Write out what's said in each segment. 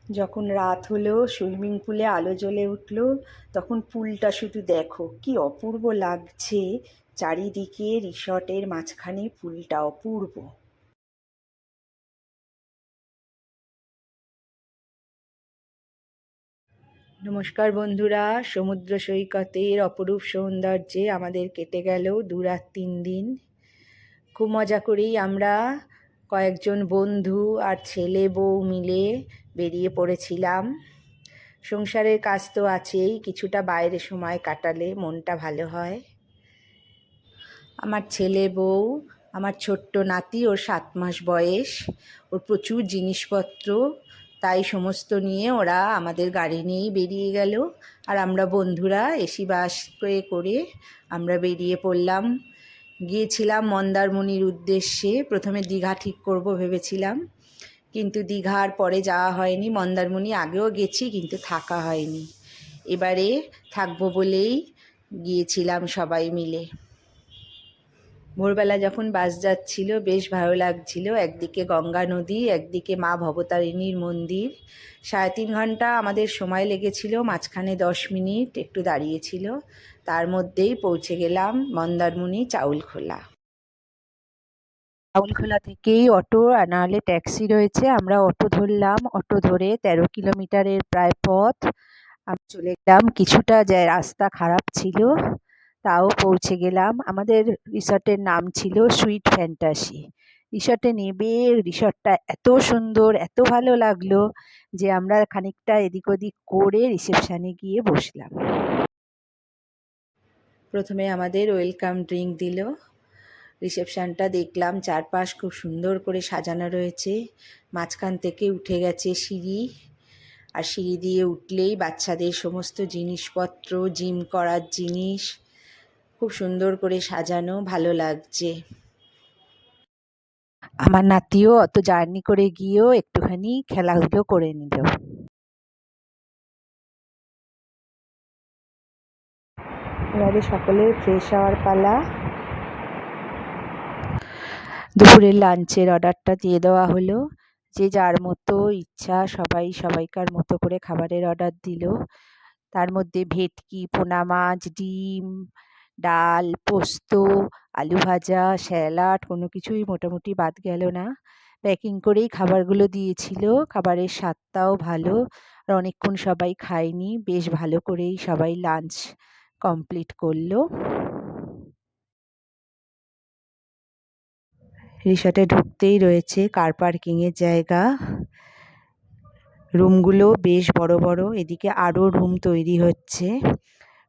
যখন রাত হলো, সুইমিং পুলে আলো জ্বলে উঠলো, তখন পুলটা শুধু দেখো কি অপূর্ব লাগছে। চারিদিকে রিসর্টের মাঝখানে পুলটা অপূর্ব। নমস্কার বন্ধুরা, সমুদ্র সৈকতের অপরূপ সৌন্দর্যে আমাদের কেটে গেল 2 রাত 3 দিন। খুব মজা করেই আমরা কয়েকজন বন্ধু আর ছেলে বউ মিলে বেরিয়ে পড়েছিলাম। সংসারের কাজ তো আছেই, কিছুটা বাইরে সময় কাটালে মনটা ভালো হয়। আমার ছেলে বউ, আমার ছোট্ট নাতি, ওর 7 মাস বয়স, ওর প্রচুর জিনিসপত্র, তাই সমস্ত নিয়ে ওরা আমাদের গাড়ি নিয়েই বেরিয়ে গেল। আর আমরা বন্ধুরা এসি বাস করে আমরা বেরিয়ে পড়লাম। গিয়েছিলাম মন্দারমণির উদ্দেশ্যে। প্রথমে দীঘা ঠিক করব ভেবেছিলাম, কিন্তু দীঘার পরে যাওয়া হয়নি। মন্দারমণি আগেও গেছি, কিন্তু থাকা হয়নি। এবারে থাকবো বলেই গিয়েছিলাম সবাই মিলে। ভোরবেলা যখন বাস যাচ্ছিল বেশ ভালো লাগছিল। একদিকে গঙ্গা নদী, একদিকে মা ভবতারিণীর মন্দির। 3.5 ঘন্টা আমাদের সময় লেগেছিল, মাঝখানে 10 মিনিট একটু দাঁড়িয়েছিল। তার মধ্যেই পৌঁছে গেলাম মন্দারমণি চাউলখোলা। চাউলখোলা থেকেই অটো আর নাহলে ট্যাক্সি রয়েছে। আমরা অটো ধরলাম। অটো ধরে 13 কিলোমিটারের প্রায় পথ আমি চলে গেলাম। কিছুটা যায় রাস্তা খারাপ ছিল, তাও পৌঁছে গেলাম। আমাদের রিসর্টের নাম ছিল সুইট ফ্যান্টাসি। রিসর্টে নেবে রিসর্টটা এত সুন্দর, এত ভালো লাগলো যে আমরা খানিকটা এদিক ওদিক করে রিসেপশানে গিয়ে বসলাম। প্রথমে আমাদের ওয়েলকাম ড্রিঙ্ক দিল। রিসেপশানটা দেখলাম, চারপাশ খুব সুন্দর করে সাজানো রয়েছে। মাঝখান থেকে উঠে গেছে সিঁড়ি, আর সিঁড়ি দিয়ে উঠলেই বাচ্চাদের সমস্ত জিনিসপত্র, জিম করার জিনিস খুব সুন্দর করে সাজানো, ভালো লাগছে। আমার নাতিও অত জার্নি করে গিয়েও একটুখানি খেলাধুলো করে নিল। এবারে সকলের ফ্রেশ হওয়ার পালা। দুপুরের লাঞ্চের অর্ডারটা দিয়ে দেওয়া হলো। যে যার মতো ইচ্ছা সবাই সবাইকার মতো করে খাবারের অর্ডার দিল। তার মধ্যে ভেটকি, পোনা মাছ, ডিম, ডাল, পোস্ত, আলু ভাজা, স্যালাড কোনো কিছুই মোটামুটি বাদ গেল না। প্যাকিং করেই খাবারগুলো দিয়েছিল। খাবারের স্বাদটাও ভালো, আর অনেকক্ষণ সবাই খায়নি, বেশ ভালো করেই সবাই লাঞ্চ কমপ্লিট করলো। রিসর্টে ঢুকতেই রয়েছে কার পার্কিংয়ের জায়গা। রুমগুলো বেশ বড় বড়। এদিকে আরও রুম তৈরি হচ্ছে।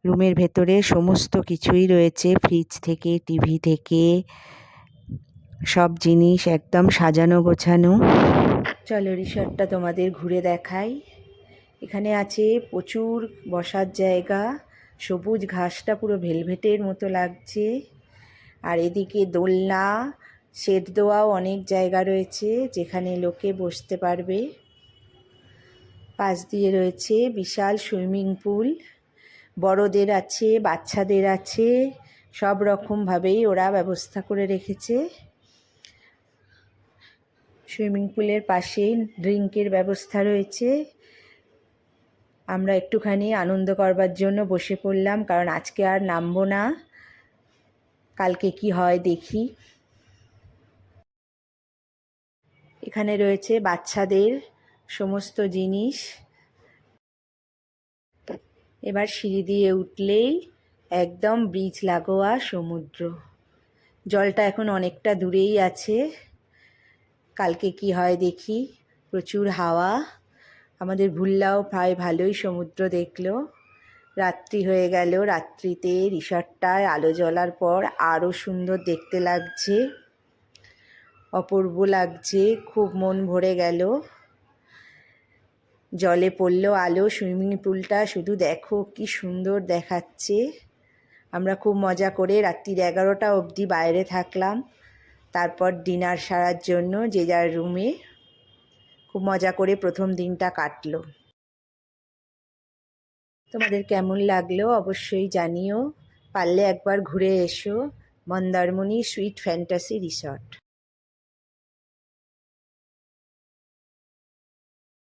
রুমের ভেতরে সমস্ত কিছুই রয়েছে, ফ্রিজ থেকে টিভি থেকে সব জিনিস একদম সাজানো গোছানো। চলো রিসর্টটা তোমাদের ঘুরে দেখাই। এখানে আছে প্রচুর বসার জায়গা, সবুজ ঘাসটা পুরো ভেলভেটের মতো লাগছে। আর এদিকে দোলনা, শেড দেওয়াও অনেক জায়গা রয়েছে যেখানে লোকে বসতে পারবে। পাশ দিয়ে রয়েছে বিশাল সুইমিং পুল। বড়দের আছে, বাচ্চাদের আছে, সব রকমভাবেই ওরা ব্যবস্থা করে রেখেছে। সুইমিং পুলের পাশেই ড্রিঙ্কের ব্যবস্থা রয়েছে। আমরা একটুখানি আনন্দ করবার জন্য বসে পড়লাম, কারণ আজকে আর নামবো না, কালকে কি হয় দেখি। এখানে রয়েছে বাচ্চাদের সমস্ত জিনিস। এবার সিঁড়ি দিয়ে উঠলেই একদম ব্রিজ লাগোয়া সমুদ্র। জলটা এখন অনেকটা দূরেই আছে, কালকে কি হয় দেখি। প্রচুর হাওয়া। আমাদের ভুল্লাও প্রায় ভালোই সমুদ্র দেখলো। রাত্রি হয়ে গেল। রাত্রিতে রিসর্টটায় আলো জ্বলার পর আরও সুন্দর দেখতে লাগছে, অপূর্ব লাগছে, খুব মন ভরে গেল। জলে পড়লো আলো, সুইমিং পুলটা শুধু দেখো কি সুন্দর দেখাচ্ছে। আমরা খুব মজা করে রাত্রি 11টা অবধি বাইরে থাকলাম। তারপর ডিনার সারার জন্য যে যার রুমে। খুব মজা করে প্রথম দিনটা কাটলো। তোমাদের কেমন লাগলো অবশ্যই জানিও। পারলে একবার ঘুরে এসো মন্দারমণি সুইট ফ্যান্টাসি রিসর্ট।